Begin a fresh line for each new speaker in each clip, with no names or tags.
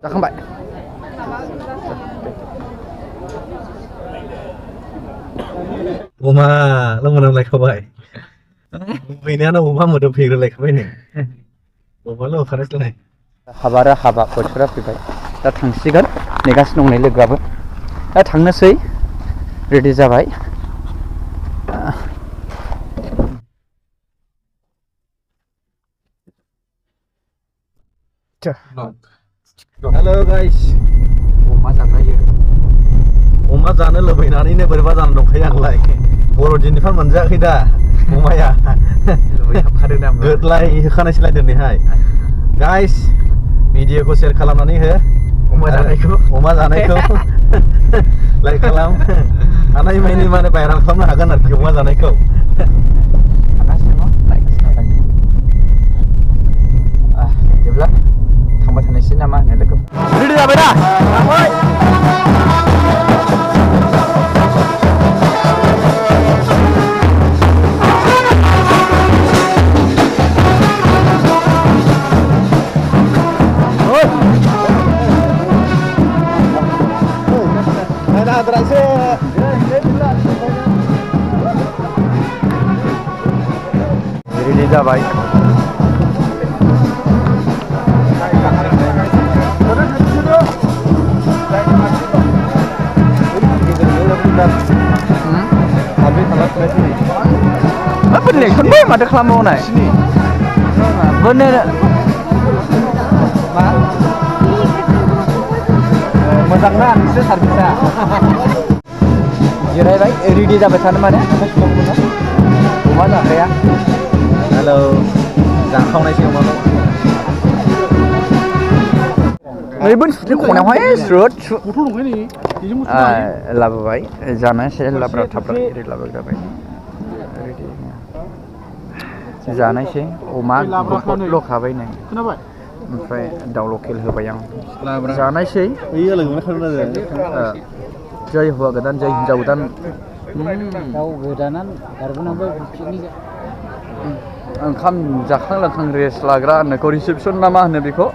जाखांबाय
अमा मोनामलायखाबाय फैनायानो अमा मोदोमफैग्रोलायखाबाय नै अमाल' होखानायसैलाय
हाबा आरो हाबा बोथोरा फैबाय दा थांसिगोन नेगासिनो दंनाय लोगोआबो दा थांनोसै रेडि जाबाय
हेलो गाइस
अमा जाखायो
अमा जानो लुबैनानैनो बोरैबा जाना दंखायो आंलाय बर'दिननिफ्राय मोनजायाखै दा अमाया
लुबैहाबखादों दा
गोदलाय होखानायसैलाय दिनैहाय गाइस भिडिअखौ शेयार खालामनानै हो अमा जानायखौ लाइक खालाम हानाय मानि माने भाइराल खालामनो हागोन आरोखि अमा जानायखौ
जेब्ला थांबाय थानायसै नामा होननाय लोगो रेडि जाबाय दा रेडि जाबाय बेलेगखौबो माथो खालामबावनाय मोजां ना नोंसोर सार्भिसा जिरायबाय रेडि जाबाय थानो माने अमा जाग्राया
हेलो जाखावनायसै अमाखौ
ओरैबो सुथि खनायावहाय स्रुट लाबोबाय जानायसै लाब्रा थाब्रा एरै लाबोग्राबाय जानायसै अमा गुफुरल' खाबाय नै ओमफ्राय दाउ लकेल होबाय आं जानायसै जै हौवा गोदान जै हिनजाव गोदान दाउ गोदानान गारबोनांबाय ओंखाम जाखां लोंखां रेस्ट लाग्रा होननायखौ रिसेपसन ना मा होनो बेखौ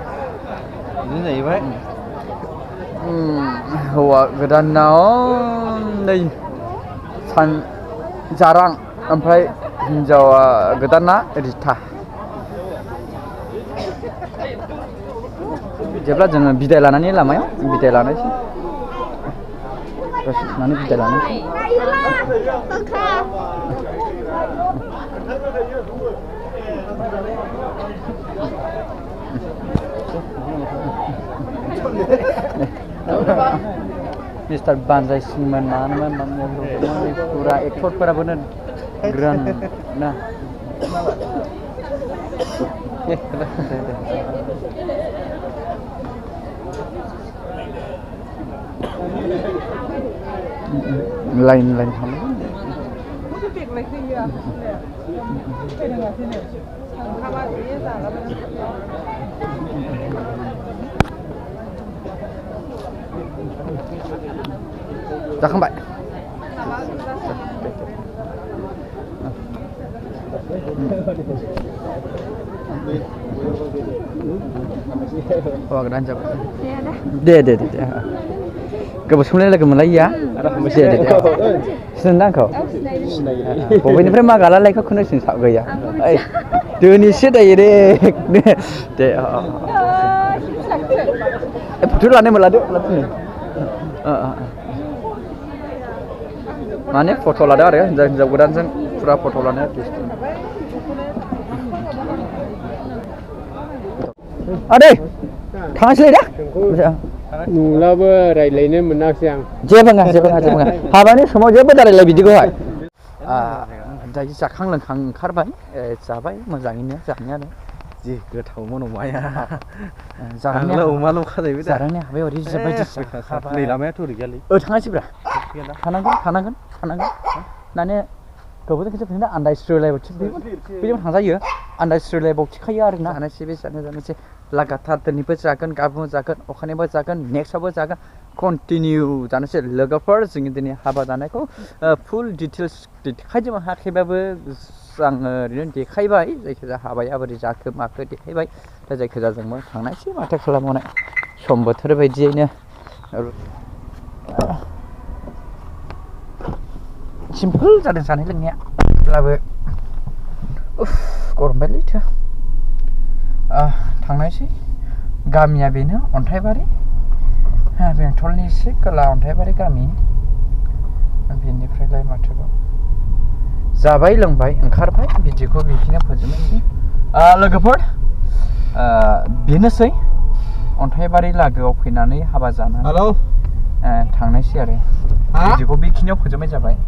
बिदिनो जाहैबाय हौवा गोदानाव नै जारां ओमफ्राय हिनजावा गोदाना रिथा जेब्ला जोङो बिदाय लानानै लामायाव बिदाय लानायसै दसे थानानै बिदाय लानायसै मिस्टार बानजाय सिंमोन मानोमोन फुरा एक्टरफोराबो ग्रान ना लाइन थांबाय जाखांबाय हौवा गोदान जाबाय दे गोबाव समलाय लोगो मोनलायिया दे सिनायदों आंखौ बबेनिफ्राय मा गालालायखौ खोनासिनो गैया दिनैसो डाइरेक्ट दे फट' लानो मोनलादो माने फट' लादो आरो हिनजाव गोदानजों फुरा फट' लानो आदै थांसैलाय दा
नुलाबो रायज्लायनो मोनाखै आं
जेबो नङा हाबानि समाव जेबो दारायला बिदिखौहाय दायो जाखां लोंखां ओंखारबाय जाबाय मोजाङैनो जानायानो
जि गोथावमोन अमाया
अमाल' खाजायबाय जारांनि हाबायाव ओरैबायदि
नै लामायाथ' ओरै गैयालै
थाङासैब्रा थानांगोन माने गोबावजों खेबसे फैना आन्दायस्रोलायबावसो बेजों थांजायो आन्दायस्रोलायबावथिखायो आरो ना जानोसै बे जानोसै लागाथार दिनैबो जागोन गाबोनबो जागोन अखानायबो जागोन नेक्स्टआवबो जागोन कन्टिनिउ जानोसै लोगोफोर जोंनि दिनै हाबा जानायखौ फुल डिटेल्स देखायजोबनो हायाखैबाबो आङो ओरैनो देखायबाय जायखिजाया हाबाया बोरै जाखो माखो देखायबाय दा जायखिजाया जोंबो थांनायसै माथो खालामबावनाय सम बोथोर बायदियैनो सिम्पोल जादों जानाय लोंनाया अब्लाबो गरमबायलैथो थांनायसै गामिया बेनो अन्थाइबारि बेंटलनि एसे खोला अन्थाइबारि गामि बेनिफ्रायलाय माथोबाव जाबाय लोंबाय ओंखारबाय भिडिअखौ बेखिनिया फोजोबनोसै लोगोफोर बेनोसै अन्थाइबारि लागोआव फैनानै हाबा जानानै थांनायसै आरो भिडिअखौ बेखिनियाव फोजोबनाय जाबाय।